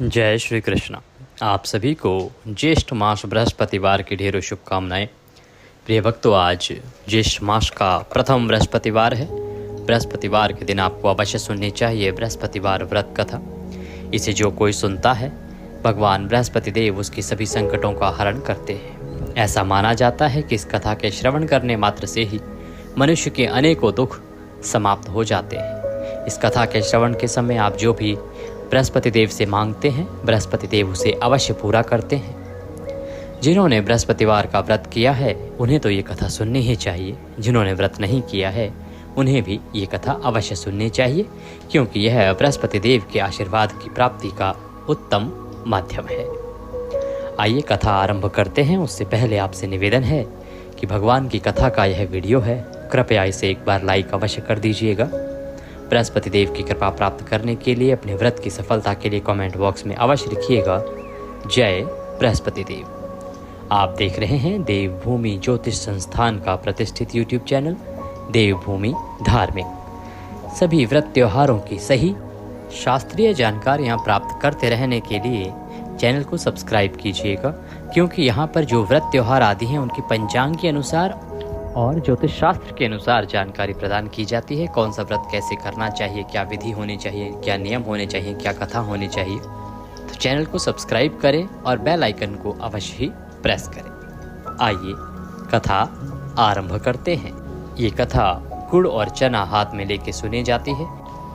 जय श्री कृष्ण। आप सभी को ज्येष्ठ मास बृहस्पतिवार की ढेरों शुभकामनाएं। प्रिय भक्तों, आज ज्येष्ठ मास का प्रथम बृहस्पतिवार है। बृहस्पतिवार के दिन आपको अवश्य सुननी चाहिए बृहस्पतिवार व्रत कथा। इसे जो कोई सुनता है, भगवान बृहस्पति देव उसकी सभी संकटों का हरण करते हैं। ऐसा माना जाता है कि इस कथा के श्रवण करने मात्र से ही मनुष्य के अनेकों दुख समाप्त हो जाते हैं। इस कथा के श्रवण के समय आप जो भी बृहस्पति देव से मांगते हैं, बृहस्पति देव उसे अवश्य पूरा करते हैं। जिन्होंने बृहस्पतिवार का व्रत किया है उन्हें तो ये कथा सुननी ही चाहिए। जिन्होंने व्रत नहीं किया है उन्हें भी ये कथा अवश्य सुननी चाहिए, क्योंकि यह बृहस्पति देव के आशीर्वाद की प्राप्ति का उत्तम माध्यम है। आइए कथा आरंभ करते हैं। उससे पहले आपसे निवेदन है कि भगवान की कथा का यह वीडियो है, कृपया इसे एक बार लाइक अवश्य कर दीजिएगा। बृहस्पति देव की कृपा प्राप्त करने के लिए, अपने व्रत की सफलता के लिए कमेंट बॉक्स में अवश्य लिखिएगा जय बृहस्पति देव। आप देख रहे हैं देवभूमि ज्योतिष संस्थान का प्रतिष्ठित यूट्यूब चैनल देवभूमि धार्मिक। सभी व्रत त्योहारों की सही शास्त्रीय जानकारियाँ प्राप्त करते रहने के लिए चैनल को सब्सक्राइब कीजिएगा, क्योंकि यहाँ पर जो व्रत त्योहार आदि हैं उनकी पंचांग के अनुसार और ज्योतिष शास्त्र के अनुसार जानकारी प्रदान की जाती है। कौन सा व्रत कैसे करना चाहिए, क्या विधि होनी चाहिए, क्या नियम होने चाहिए, क्या कथा होनी चाहिए। तो चैनल को सब्सक्राइब करें और बेल आइकन को अवश्य ही प्रेस करें। आइए कथा आरंभ करते हैं। ये कथा गुड़ और चना हाथ में लेके सुनी जाती है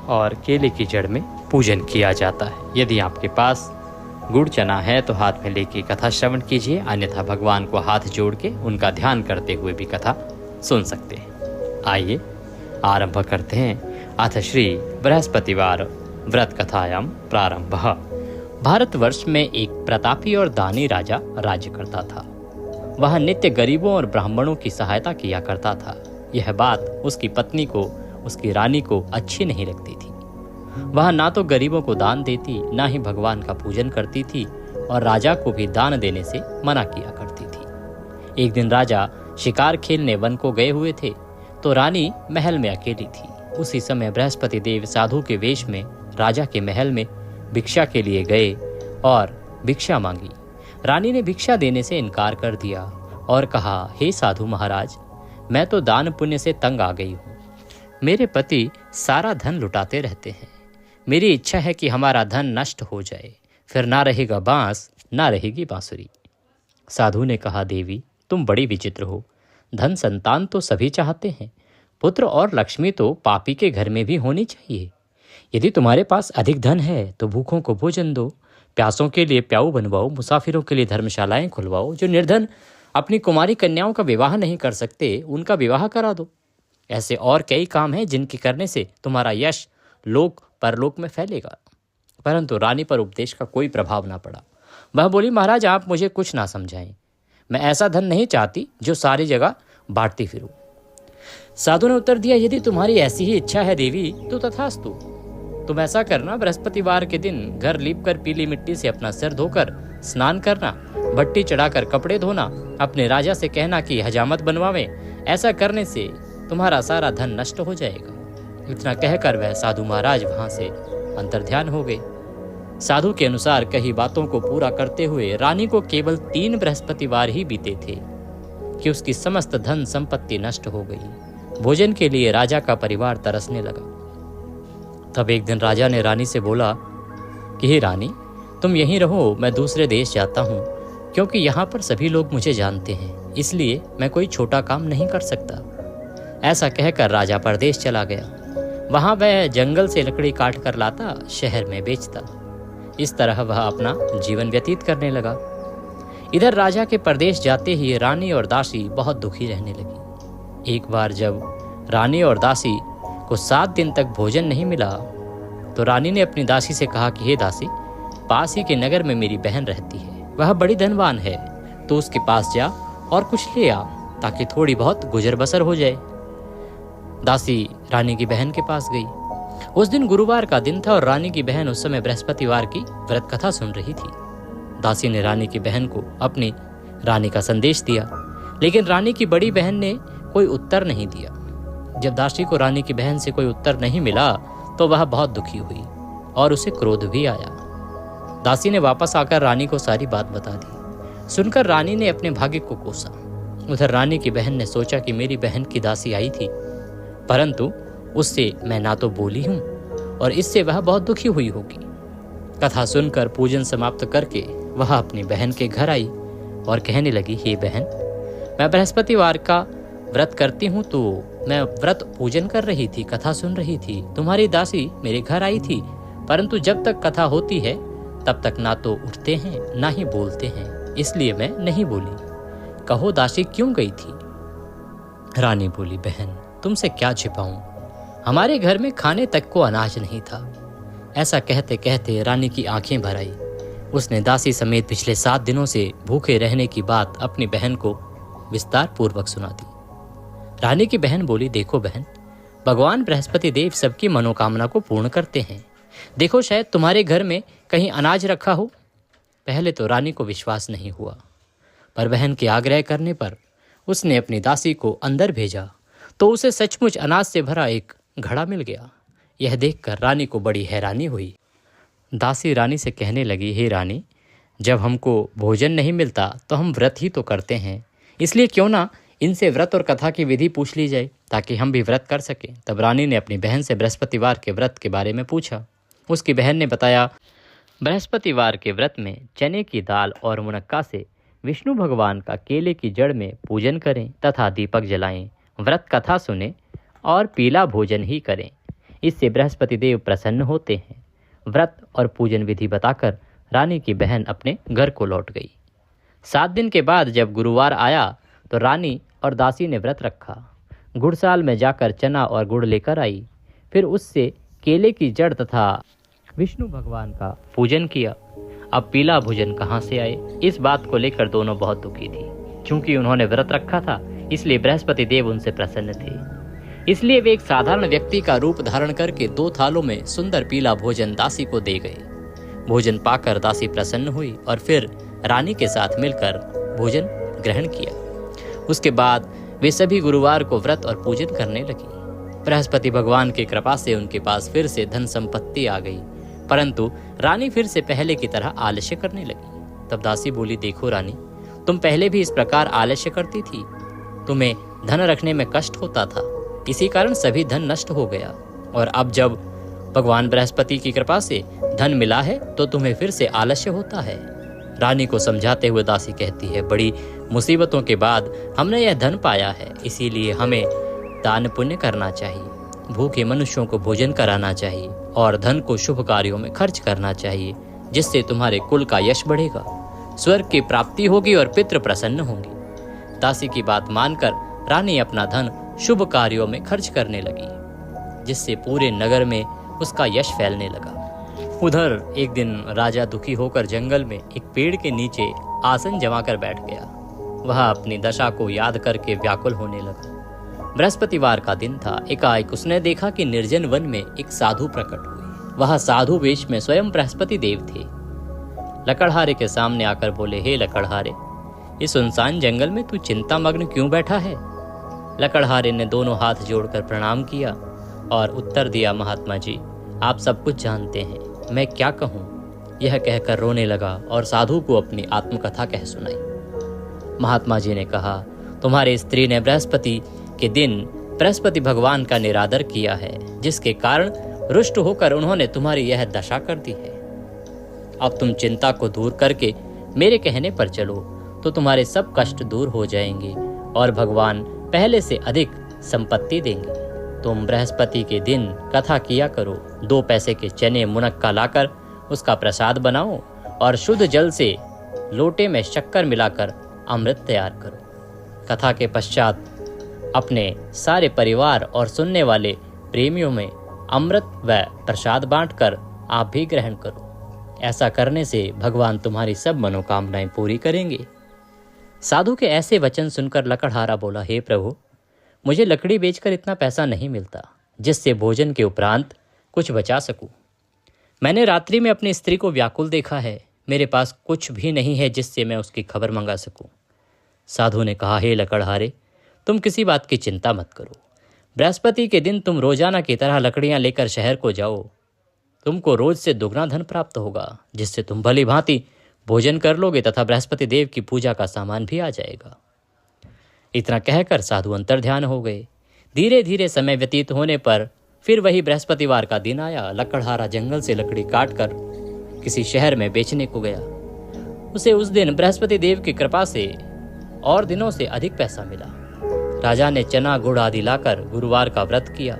और केले की जड़ में पूजन किया जाता है। यदि आपके पास गुड़ चना है तो हाथ में लेके कथा श्रवण कीजिए, अन्यथा भगवान को हाथ जोड़ के उनका ध्यान करते हुए भी कथा सुन सकते हैं। आइए आरंभ करते हैं। अथ श्री बृहस्पतिवार व्रत कथायां प्रारंभ। भारतवर्ष में एक प्रतापी और दानी राजा राज्य करता था। वह नित्य गरीबों और ब्राह्मणों की सहायता किया करता था। यह बात उसकी पत्नी को, उसकी रानी को अच्छी नहीं लगती थी। वह ना तो गरीबों को दान देती, ना ही भगवान का पूजन करती थी और राजा को भी दान देने से मना किया करती थी। एक दिन राजा शिकार खेलने वन को गए हुए थे तो रानी महल में अकेली थी। उसी समय बृहस्पति देव साधु के वेश में राजा के महल में भिक्षा के लिए गए और भिक्षा मांगी। रानी ने भिक्षा देने से इनकार कर दिया और कहा, हे साधु महाराज, मैं तो दान पुण्य से तंग आ गई हूँ। मेरे पति सारा धन लुटाते रहते हैं। मेरी इच्छा है कि हमारा धन नष्ट हो जाए, फिर ना रहेगा बांस, ना रहेगी बांसुरी। साधु ने कहा, देवी तुम बड़ी विचित्र हो। धन संतान तो सभी चाहते हैं, पुत्र और लक्ष्मी तो पापी के घर में भी होनी चाहिए। यदि तुम्हारे पास अधिक धन है तो भूखों को भोजन दो, प्यासों के लिए प्याऊ बनवाओ, मुसाफिरों के लिए धर्मशालाएं खुलवाओ। जो निर्धन अपनी कुमारी कन्याओं का विवाह नहीं कर सकते उनका विवाह करा दो। ऐसे और कई काम हैं जिनके करने से तुम्हारा यश लोक परलोक में फैलेगा। परंतु रानी पर उपदेश का कोई प्रभाव ना पड़ा। वह बोली, महाराज आप मुझे कुछ ना समझाएं। मैं ऐसा धन नहीं चाहती जो सारी जगह बांटती फिरूं। साधु ने उत्तर दिया, यदि तुम्हारी ऐसी ही इच्छा है देवी तो तथास्तु। तुम ऐसा करना, बृहस्पतिवार के दिन घर लीपकर पीली मिट्टी से अपना सिर धोकर स्नान करना, भट्टी चढ़ाकर कपड़े धोना, अपने राजा से कहना कि हजामत बनवावे। ऐसा करने से तुम्हारा सारा धन नष्ट हो जाएगा। इतना कहकर वह साधु महाराज वहां से अंतर्ध्यान हो गए। साधु के अनुसार कही बातों को पूरा करते हुए रानी को केवल 3 बृहस्पतिवार ही बीते थे कि उसकी समस्त धन संपत्ति नष्ट हो गई। भोजन के लिए राजा का परिवार तरसने लगा। तब एक दिन राजा ने रानी से बोला कि हे रानी, तुम यहीं रहो, मैं दूसरे देश जाता हूँ, क्योंकि यहाँ पर सभी लोग मुझे जानते हैं, इसलिए मैं कोई छोटा काम नहीं कर सकता। ऐसा कहकर राजा परदेश चला गया। वहाँ वह जंगल से लकड़ी काट कर लाता, शहर में बेचता। इस तरह वह अपना जीवन व्यतीत करने लगा। इधर राजा के परदेश जाते ही रानी और दासी बहुत दुखी रहने लगी। एक बार जब रानी और दासी को 7 दिन तक भोजन नहीं मिला तो रानी ने अपनी दासी से कहा कि हे दासी, पास ही के नगर में मेरी बहन रहती है, वह बड़ी धनवान है, तो उसके पास जा और कुछ ले आ ताकि थोड़ी बहुत गुजर बसर हो जाए। दासी रानी की बहन के पास गई। उस दिन गुरुवार का दिन था और रानी की बहन उस समय बृहस्पतिवार की व्रत कथा सुन रही थी। दासी ने रानी की बहन को अपनी रानी का संदेश दिया, लेकिन रानी की बड़ी बहन ने कोई उत्तर नहीं दिया। जब दासी को रानी की बहन से कोई उत्तर नहीं मिला तो वह बहुत दुखी हुई और उसे क्रोध भी आया। दासी ने वापस आकर रानी को सारी बात बता दी। सुनकर रानी ने अपने भाग्य को कोसा। उधर रानी की बहन ने सोचा कि मेरी बहन की दासी आई थी, परंतु उससे मैं ना तो बोली हूं और इससे वह बहुत दुखी हुई होगी। कथा सुनकर पूजन समाप्त करके वह अपनी बहन के घर आई और कहने लगी, हे बहन, मैं बृहस्पतिवार का व्रत करती हूँ, तो मैं व्रत पूजन कर रही थी, कथा सुन रही थी। तुम्हारी दासी मेरे घर आई थी, परंतु जब तक कथा होती है तब तक ना तो उठते हैं ना ही बोलते हैं, इसलिए मैं नहीं बोली। कहो दासी क्यों गई थी? रानी बोली, बहन तुमसे क्या छिपाऊं, हमारे घर में खाने तक को अनाज नहीं था। ऐसा कहते कहते रानी की आंखें भर आई। उसने दासी समेत पिछले 7 दिनों से भूखे रहने की बात अपनी बहन को विस्तार पूर्वक सुना दी। रानी की बहन बोली, देखो बहन, भगवान बृहस्पति देव सबकी मनोकामना को पूर्ण करते हैं। देखो शायद तुम्हारे घर में कहीं अनाज रखा हो। पहले तो रानी को विश्वास नहीं हुआ, पर बहन के आग्रह करने पर उसने अपनी दासी को अंदर भेजा तो उसे सचमुच अनाज से भरा एक घड़ा मिल गया। यह देखकर रानी को बड़ी हैरानी हुई। दासी रानी से कहने लगी, हे रानी, जब हमको भोजन नहीं मिलता तो हम व्रत ही तो करते हैं, इसलिए क्यों ना इनसे व्रत और कथा की विधि पूछ ली जाए ताकि हम भी व्रत कर सकें। तब रानी ने अपनी बहन से बृहस्पतिवार के व्रत के बारे में पूछा। उसकी बहन ने बताया, बृहस्पतिवार के व्रत में चने की दाल और मुनक्का से विष्णु भगवान का केले की जड़ में पूजन करें तथा दीपक जलाएं, व्रत कथा सुने और पीला भोजन ही करें, इससे बृहस्पति देव प्रसन्न होते हैं। व्रत और पूजन विधि बताकर रानी की बहन अपने घर को लौट गई। 7 दिन के बाद जब गुरुवार आया तो रानी और दासी ने व्रत रखा। गुड़साल में जाकर चना और गुड़ लेकर आई, फिर उससे केले की जड़ तथा विष्णु भगवान का पूजन किया। अब पीला भोजन कहाँ से आए, इस बात को लेकर दोनों बहुत दुखी थी। चूंकि उन्होंने व्रत रखा था इसलिए बृहस्पति देव उनसे प्रसन्न थे, इसलिए वे एक साधारण व्यक्ति का रूप धारण करके 2 थालों में सुंदर पीला भोजन दासी को दे गए। भोजन पाकर दासी प्रसन्न हुई और फिर रानी के साथ मिलकर भोजन ग्रहण किया। उसके बाद वे सभी गुरुवार को व्रत और पूजन करने लगी। बृहस्पति भगवान की कृपा से उनके पास फिर से धन संपत्ति आ गई, परंतु रानी फिर से पहले की तरह आलस्य करने लगी। तब दासी बोली, देखो रानी, तुम पहले भी इस प्रकार आलस्य करती थी, तुम्हें धन रखने में कष्ट होता था, इसी कारण सभी धन नष्ट हो गया, और अब जब भगवान बृहस्पति की कृपा से धन मिला है तो तुम्हें फिर से आलस्य होता है। रानी को समझाते हुए दासी कहती है, बड़ी मुसीबतों के बाद हमने यह धन पाया है, इसीलिए हमें दान पुण्य करना चाहिए, भूखे मनुष्यों को भोजन कराना चाहिए और धन को शुभ कार्यों में खर्च करना चाहिए, जिससे तुम्हारे कुल का यश बढ़ेगा, स्वर्ग की प्राप्ति होगी और पितृ प्रसन्न होंगे। दासी की बात मानकर रानी अपना धन शुभ कार्यों में खर्च करने लगी, जिससे पूरे नगर में उसका यश फैलने लगा। उधर एक दिन राजा दुखी होकर जंगल में एक पेड़ के नीचे आसन जमाकर बैठ गया। वह अपनी दशा को याद करके व्याकुल होने लगा। बृहस्पतिवार का दिन था। एकाएक उसने देखा कि निर्जन वन में एक साधु प्रकट हुए। वह साधु वेश में स्वयं बृहस्पति देव थे। लकड़हारे के सामने आकर बोले, हे लकड़हारे, इस सुनसान जंगल में तू चिंता मग्न क्यों बैठा है? लकड़हारे ने दोनों हाथ जोड़कर प्रणाम किया और उत्तर दिया, महात्मा जी, आप सब कुछ जानते हैं, मैं क्या कहूँ? यह कहकर रोने लगा और साधु को अपनी आत्मकथा कह सुनाई। महात्मा जी ने कहा, तुम्हारी स्त्री ने बृहस्पति के दिन बृहस्पति भगवान का निरादर किया है, जिसके कारण रुष्ट होकर उन्होंने तुम्हारी यह दशा कर दी है। अब तुम चिंता को दूर करके मेरे कहने पर चलो तो तुम्हारे सब कष्ट दूर हो जाएंगे और भगवान पहले से अधिक संपत्ति देंगे। तुम बृहस्पति के दिन कथा किया करो, 2 पैसे के चने मुनक्का लाकर उसका प्रसाद बनाओ और शुद्ध जल से लोटे में शक्कर मिलाकर अमृत तैयार करो। कथा के पश्चात अपने सारे परिवार और सुनने वाले प्रेमियों में अमृत व प्रसाद बांटकर आप भी ग्रहण करो। ऐसा करने से भगवान तुम्हारी सब मनोकामनाएं पूरी करेंगे। साधु के ऐसे वचन सुनकर लकड़हारा बोला, हे प्रभु, मुझे लकड़ी बेचकर इतना पैसा नहीं मिलता जिससे भोजन के उपरांत कुछ बचा सकूं। मैंने रात्रि में अपनी स्त्री को व्याकुल देखा है, मेरे पास कुछ भी नहीं है जिससे मैं उसकी खबर मंगा सकूं। साधु ने कहा, हे लकड़हारे, तुम किसी बात की चिंता मत करो। बृहस्पति के दिन तुम रोजाना की तरह लकड़ियां लेकर शहर को जाओ तुमको रोज से दुगना धन प्राप्त होगा, जिससे तुम भली भांति भोजन कर लोगे तथा बृहस्पति देव की पूजा का सामान भी आ जाएगा। इतना कहकर साधु अंतर्ध्यान हो गए। धीरे धीरे समय व्यतीत होने पर फिर वही बृहस्पतिवार का दिन आया। लकड़हारा जंगल से लकड़ी काटकर किसी शहर में बेचने को गया। उसे उस दिन बृहस्पति देव की कृपा से और दिनों से अधिक पैसा मिला। राजा ने चना गुड़ आदि लाकर गुरुवार का व्रत किया।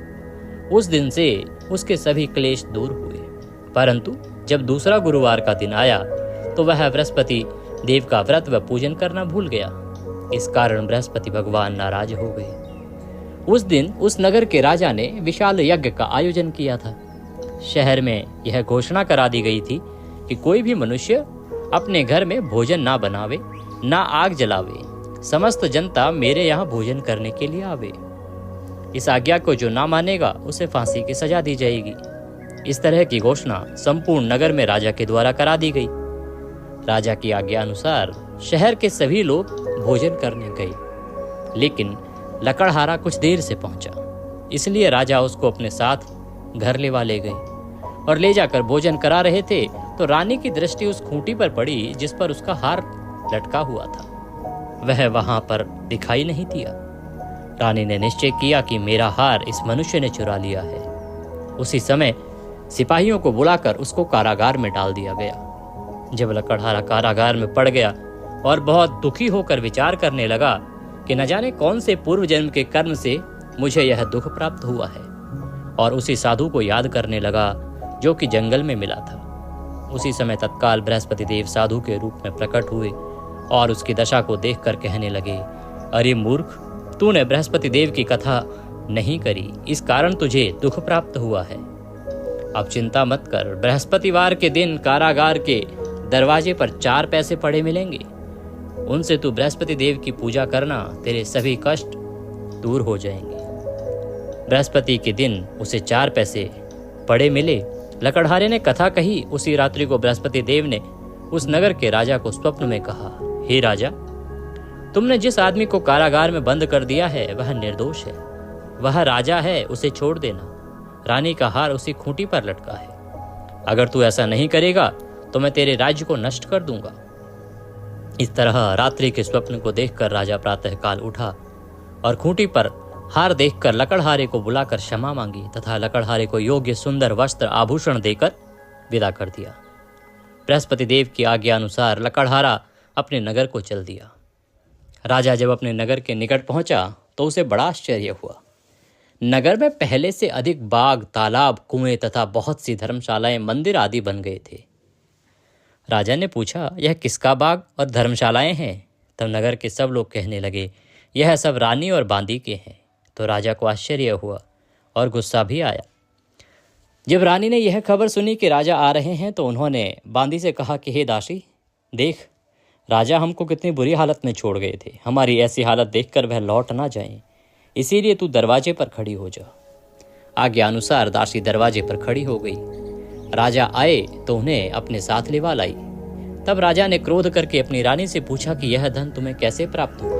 उस दिन से उसके सभी क्लेश दूर हुए। परंतु जब दूसरा गुरुवार का दिन आया तो वह बृहस्पति देव का व्रत व पूजन करना भूल गया। इस कारण बृहस्पति भगवान नाराज हो गए। उस दिन उस नगर के राजा ने विशाल यज्ञ का आयोजन किया था। शहर में यह घोषणा करा दी गई थी कि कोई भी मनुष्य अपने घर में भोजन ना बनावे, ना आग जलावे। समस्त जनता मेरे यहाँ भोजन करने के लिए आवे। इस आज्ञा को जो ना मानेगा उसे फांसी की सजा दी जाएगी। इस तरह की घोषणा संपूर्ण नगर में राजा के द्वारा करा दी गई। राजा की आज्ञा अनुसार शहर के सभी लोग भोजन करने गए, लेकिन लकड़हारा कुछ देर से पहुंचा। इसलिए राजा उसको अपने साथ घर ले गए और ले जाकर भोजन करा रहे थे तो रानी की दृष्टि उस खूंटी पर पड़ी जिस पर उसका हार लटका हुआ था। वह वहां पर दिखाई नहीं दिया। रानी ने निश्चय किया कि मेरा हार इस मनुष्य ने चुरा लिया है। उसी समय सिपाहियों को बुलाकर उसको कारागार में डाल दिया गया। जब लकड़हारा कारागार में पड़ गया और बहुत दुखी होकर विचार करने लगा कि न जाने कौन से पूर्व जन्म के कर्म से मुझे यह दुख प्राप्त हुआ है, और उसी साधु को याद करने लगा जो कि जंगल में मिला था। उसी समय तत्काल बृहस्पति देव साधु के रूप में प्रकट हुए और उसकी दशा को देखकर कहने लगे, अरे मूर्ख, तूने बृहस्पति देव की कथा नहीं करी, इस कारण तुझे दुख प्राप्त हुआ है। अब चिंता मत कर, बृहस्पतिवार के दिन कारागार के दरवाजे पर 4 पैसे पड़े मिलेंगे। उनसे तू बृहस्पति देव की पूजा करना, तेरे सभी कष्ट दूर हो जाएंगे। बृहस्पति के दिन उसे 4 पैसे पड़े मिले। लकड़हारे ने कथा कही। उसी रात्रि को बृहस्पति देव ने उस नगर के राजा को स्वप्न में कहा, हे राजा, तुमने जिस आदमी को कारागार में बंद कर दिया है वह निर्दोष है। वह राजा है, उसे छोड़ देना। रानी का हार उसी खूंटी पर लटका है। अगर तू ऐसा नहीं करेगा तो मैं तेरे राज्य को नष्ट कर दूंगा। इस तरह रात्रि के स्वप्न को देखकर राजा प्रातःकाल उठा और खूंटी पर हार देखकर लकड़हारे को बुलाकर क्षमा मांगी तथा लकड़हारे को योग्य सुंदर वस्त्र आभूषण देकर विदा कर दिया। बृहस्पति देव की आज्ञा अनुसार लकड़हारा अपने नगर को चल दिया। राजा जब अपने नगर के निकट पहुंचा तो उसे बड़ा आश्चर्य हुआ। नगर में पहले से अधिक बाग, तालाब, कुएं तथा बहुत सी धर्मशालाएं, मंदिर आदि बन गए थे। राजा ने पूछा, यह किसका बाग और धर्मशालाएं हैं? तब नगर के सब लोग कहने लगे, यह सब रानी और बांदी के हैं। तो राजा को आश्चर्य हुआ और गुस्सा भी आया। जब रानी ने यह खबर सुनी कि राजा आ रहे हैं तो उन्होंने बांदी से कहा कि हे दासी, देख, राजा हमको कितनी बुरी हालत में छोड़ गए थे। हमारी ऐसी हालत देखकर वह लौट ना जाएं, इसीलिए तू दरवाजे पर खड़ी हो जा। आज्ञा अनुसार दासी दरवाजे पर खड़ी हो गई। राजा आए तो उन्हें अपने साथ लेवा लाई। तब राजा ने क्रोध करके अपनी रानी से पूछा कि यह धन तुम्हें कैसे प्राप्त हुआ?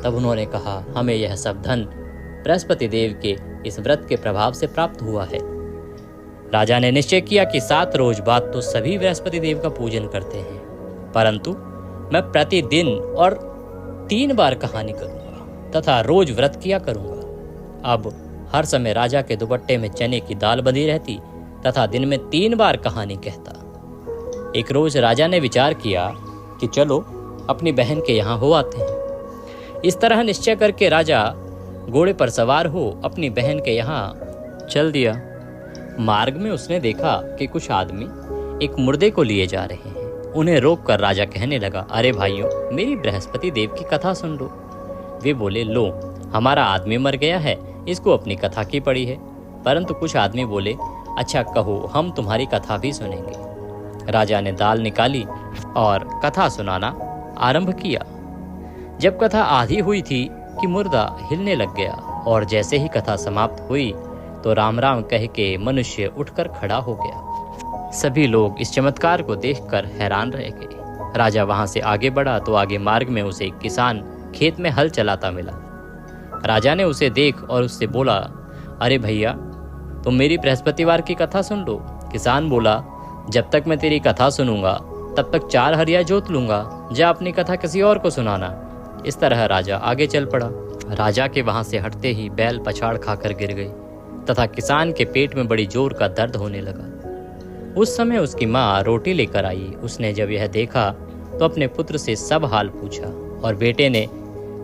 तब उन्होंने कहा, हमें यह सब धन बृहस्पति देव के इस व्रत के प्रभाव से प्राप्त हुआ है। राजा ने निश्चय किया कि 7 रोज बाद तो सभी बृहस्पति देव का पूजन करते हैं, परंतु मैं प्रतिदिन और 3 बार कहानी करूंगा तथा रोज व्रत किया करूंगा। अब हर समय राजा के दुपट्टे में चने की दाल बंधी रहती तथा दिन में 3 बार कहानी कहता। एक रोज राजा ने विचार किया कि चलो अपनी बहन के यहाँ हो आते हैं। इस तरह निश्चय करके राजा घोड़े पर सवार हो अपनी बहन के यहाँ चल दिया। मार्ग में उसने देखा कि कुछ आदमी एक मुर्दे को लिए जा रहे हैं। उन्हें रोककर राजा कहने लगा, अरे भाइयों, मेरी बृहस्पति देव की कथा सुन लो। वे बोले, लो, हमारा आदमी मर गया है, इसको अपनी कथा की पड़ी है। परंतु कुछ आदमी बोले, अच्छा कहो, हम तुम्हारी कथा भी सुनेंगे। राजा ने दाल निकाली और कथा सुनाना आरंभ किया। जब कथा आधी हुई थी कि मुर्दा हिलने लग गया और जैसे ही कथा समाप्त हुई तो राम राम कह के मनुष्य उठकर खड़ा हो गया। सभी लोग इस चमत्कार को देखकर हैरान रह गए। राजा वहां से आगे बढ़ा तो आगे मार्ग में उसे एक किसान खेत में हल चलाता मिला। राजा ने उसे देख और उससे बोला, अरे भैया, तुम मेरी बृहस्पतिवार की कथा सुन लो। किसान बोला, जब तक मैं तेरी कथा सुनूंगा तब तक 4 हरिया जोत लूंगा, जा अपनी कथा किसी और को सुनाना। इस तरह राजा आगे चल पड़ा। राजा के वहां से हटते ही बैल पछाड़ खाकर गिर गई तथा किसान के पेट में बड़ी जोर का दर्द होने लगा। उस समय उसकी माँ रोटी लेकर आई। उसने जब यह देखा तो अपने पुत्र से सब हाल पूछा और बेटे ने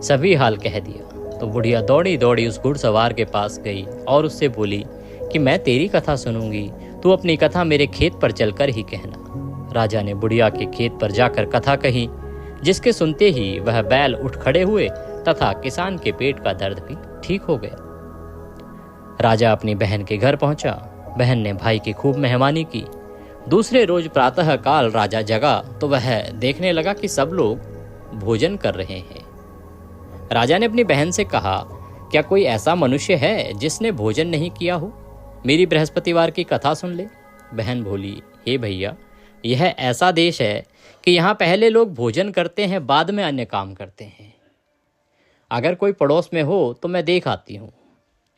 सभी हाल कह दिया। तो बुढ़िया दौड़ी दौड़ी उस घुड़सवार के पास गई और उससे बोली कि मैं तेरी कथा सुनूंगी, तू अपनी कथा मेरे खेत पर चलकर ही कहना। राजा ने बुढ़िया के खेत पर जाकर कथा कही, जिसके सुनते ही वह बैल उठ खड़े हुए तथा किसान के पेट का दर्द भी ठीक हो गया। राजा अपनी बहन के घर पहुंचा। बहन ने भाई की खूब मेहमानी की। दूसरे रोज प्रातः काल राजा जगा तो वह देखने लगा कि सब लोग भोजन कर रहे हैं। राजा ने अपनी बहन से कहा, क्या कोई ऐसा मनुष्य है जिसने भोजन नहीं किया हो? मेरी बृहस्पतिवार की कथा सुन ले। बहन बोली, हे भैया, यह ऐसा देश है कि यहाँ पहले लोग भोजन करते हैं, बाद में अन्य काम करते हैं। अगर कोई पड़ोस में हो तो मैं देख आती हूँ।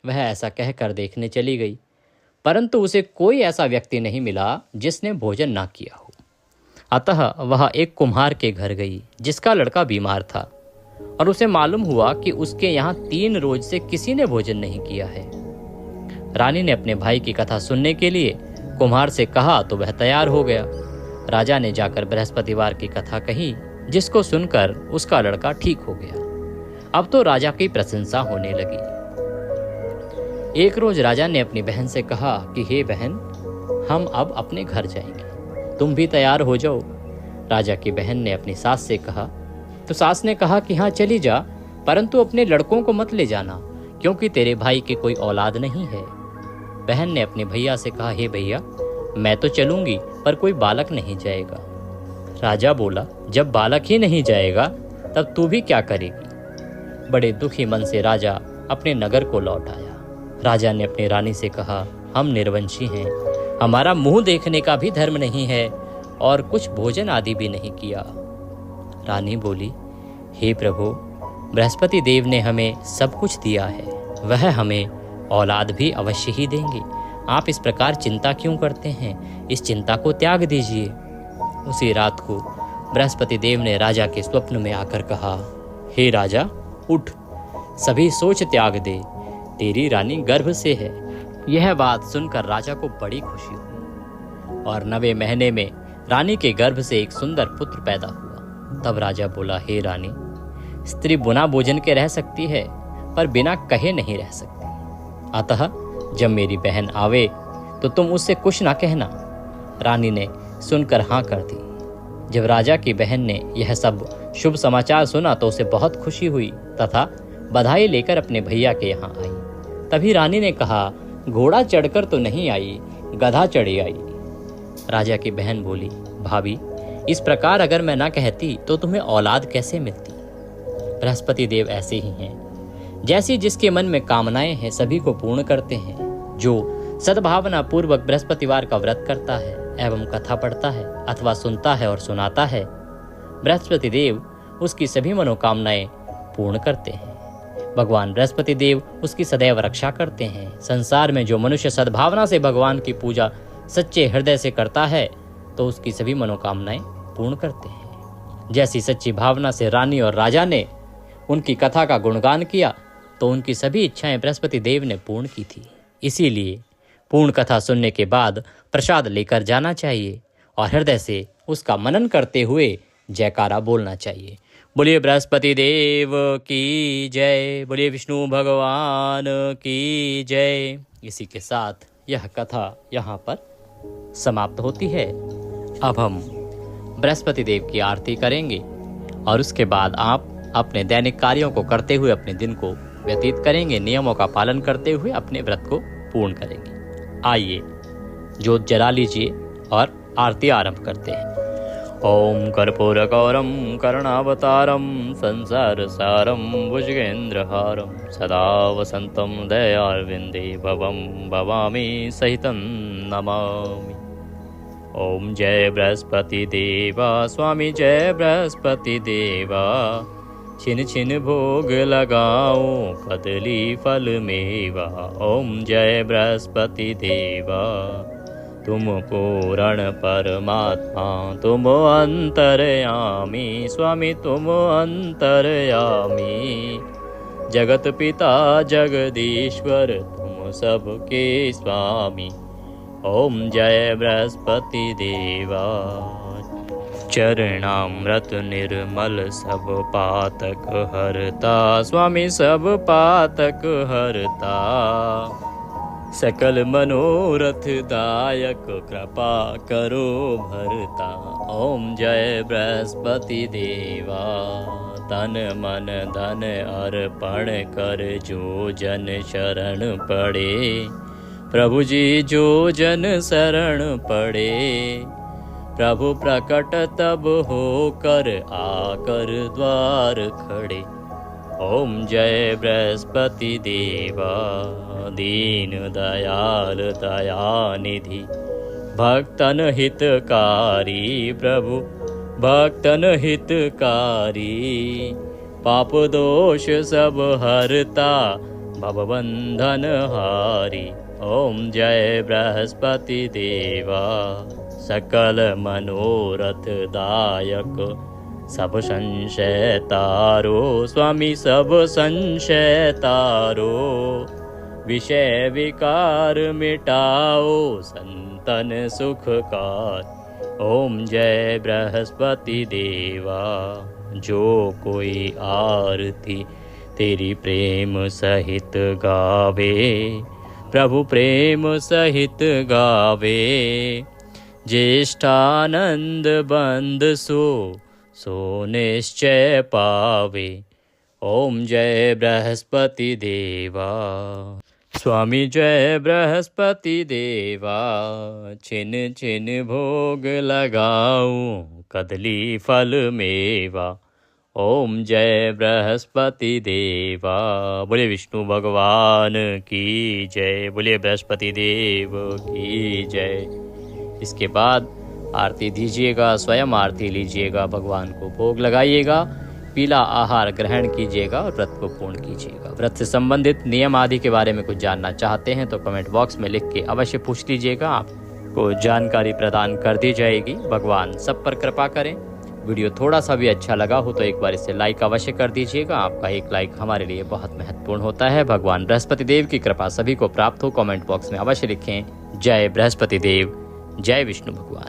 वह ऐसा कहकर देखने चली गई, परंतु उसे कोई ऐसा व्यक्ति नहीं मिला जिसने भोजन ना किया हो। अतः वह एक कुम्हार के घर गई जिसका लड़का बीमार था और उसे मालूम हुआ कि उसके यहाँ 3 रोज से किसी ने भोजन नहीं किया है। रानी ने अपने भाई की कथा सुनने के लिए कुम्हार से कहा तो वह तैयार हो गया। राजा ने जाकर बृहस्पतिवार की कथा कही, जिसको सुनकर उसका लड़का ठीक हो गया। अब तो राजा की प्रशंसा होने लगी। एक रोज राजा ने अपनी बहन से कहा कि हे बहन, हम अब अपने घर जाएंगे, तुम भी तैयार हो जाओ। राजा की बहन ने अपनी सास से कहा तो सास ने कहा कि हाँ चली जा, परंतु अपने लड़कों को मत ले जाना, क्योंकि तेरे भाई की कोई औलाद नहीं है। बहन ने अपने भैया से कहा, हे भैया, मैं तो चलूंगी पर कोई बालक नहीं जाएगा। राजा बोला, जब बालक ही नहीं जाएगा तब तू भी क्या करेगी? बड़े दुखी मन से राजा अपने नगर को लौट आया। राजा ने अपनी रानी से कहा, हम निर्वंशी हैं, हमारा मुंह देखने का भी धर्म नहीं है और कुछ भोजन आदि भी नहीं किया। रानी बोली, हे प्रभु, बृहस्पति देव ने हमें सब कुछ दिया है, वह हमें औलाद भी अवश्य ही देंगे। आप इस प्रकार चिंता क्यों करते हैं? इस चिंता को त्याग दीजिए। उसी रात को बृहस्पति देव ने राजा के स्वप्न में आकर कहा, हे राजा, उठ, सभी सोच त्याग दे, तेरी रानी गर्भ से है। यह बात सुनकर राजा को बड़ी खुशी हुई और 9वें महीने में रानी के गर्भ से एक सुंदर पुत्र पैदा हुआ। तब राजा बोला, हे रानी, स्त्री बिना भोजन के रह सकती है पर बिना कहे नहीं रह सकती। अतः जब मेरी बहन आवे तो तुम उससे कुछ ना कहना। रानी ने सुनकर हाँ कर दी। जब राजा की बहन ने यह सब शुभ समाचार सुना तो उसे बहुत खुशी हुई तथा बधाई लेकर अपने भैया के यहाँ आई। तभी रानी ने कहा, घोड़ा चढ़कर तो नहीं आई, गधा चढ़ी आई। राजा की बहन बोली, भाभी, इस प्रकार अगर मैं ना कहती तो तुम्हें औलाद कैसे मिलती? बृहस्पति देव ऐसे ही हैं, जैसी जिसके मन में कामनाएं हैं सभी को पूर्ण करते हैं। जो सद्भावना पूर्वक बृहस्पतिवार का व्रत करता है एवं कथा पढ़ता है अथवा सुनता है और सुनाता है, बृहस्पति देव उसकी सभी मनोकामनाएं पूर्ण करते हैं। भगवान बृहस्पति देव उसकी सदैव रक्षा करते हैं। संसार में जो मनुष्य सद्भावना से भगवान की पूजा सच्चे हृदय से करता है तो उसकी सभी मनोकामनाएं पूर्ण करते हैं। जैसी सच्ची भावना से रानी और राजा ने उनकी कथा का गुणगान किया तो उनकी सभी इच्छाएं बृहस्पति देव ने पूर्ण की थी। इसीलिए पूर्ण कथा सुनने के बाद प्रसाद लेकर जाना चाहिए और हृदय से उसका मनन करते हुए जयकारा बोलना चाहिए। बोलिए बृहस्पति देव की जय, बोलिए विष्णु भगवान की जय। इसी के साथ यह कथा यहाँ पर समाप्त होती है। अब हम बृहस्पति देव की आरती करेंगे और उसके बाद आप अपने दैनिक कार्यों को करते हुए अपने दिन को व्यतीत करेंगे। नियमों का पालन करते हुए अपने व्रत को पूर्ण करेंगे। आइए जोत जला लीजिए और आरती आरंभ करते हैं। ओम कर्पूरगौरम करुणावतारम संसार सारम भुजगेन्द्रहारम सदा वसंतम दयार्विंदे भवम भवामी सहितं नमामि। ओम जय बृहस्पति देवा स्वामी, जय बृहस्पति देवा, छिन छिन भोग लगाओ कदली फल मेवा। ओम जय बृहस्पति देवा, तुम पूर्ण परमात्मा तुम अंतर्यामी स्वामी तुम अंतर्यामी। जगत पिता जगदीश्वर तुम सबके स्वामी। ओम जय बृहस्पति देवा। चरणामृत निर्मल सब पातक हरता स्वामी सब पातक हरता। सकल मनोरथ दायक कृपा करो भरता। ओम जय बृहस्पति देवा। तन मन धन अर्पण कर जो जन शरण पड़े। प्रभु जी जो जन शरण पड़े। प्रभु प्रकट तब होकर आकर द्वार खड़े। ओम जय बृहस्पति देवा। दीन दयाल दयानिधि भक्तन हितकारी प्रभु भक्तन हितकारी। पाप दोष सब हरता भवबंधन हारी। ओम जय बृहस्पति देवा। सकल मनोरथ दायक सब संशय तारो स्वामी सब संशय तारो। विषय विकार मिटाओ संतन सुखकार। ओम जय बृहस्पति देवा। जो कोई आरती तेरी प्रेम सहित गावे। प्रभु प्रेम सहित गावे। ज्येष्ठानंद बंद सो निश्चय पावे। ओम जय बृहस्पति देवा। स्वामी जय बृहस्पति देवा। छिन छिन भोग लगाऊं कदली फल मेवा। ओम जय बृहस्पति देवा। बोले विष्णु भगवान की जय। बोले बृहस्पति देव की जय। इसके बाद आरती दीजिएगा, स्वयं आरती लीजिएगा, भगवान को भोग लगाइएगा, पीला आहार ग्रहण कीजिएगा और व्रत को पूर्ण कीजिएगा। व्रत से संबंधित नियम आदि के बारे में कुछ जानना चाहते हैं तो कमेंट बॉक्स में लिख के अवश्य पूछ लीजिएगा, आपको जानकारी प्रदान कर दी जाएगी। भगवान सब पर कृपा करें। वीडियो थोड़ा सा भी अच्छा लगा हो तो एक बार इसे लाइक अवश्य कर दीजिएगा। आपका एक लाइक हमारे लिए बहुत महत्वपूर्ण होता है। भगवान बृहस्पति देव की कृपा सभी को प्राप्त हो। कमेंट बॉक्स में अवश्य लिखें जय बृहस्पति देव, जय विष्णु भगवान।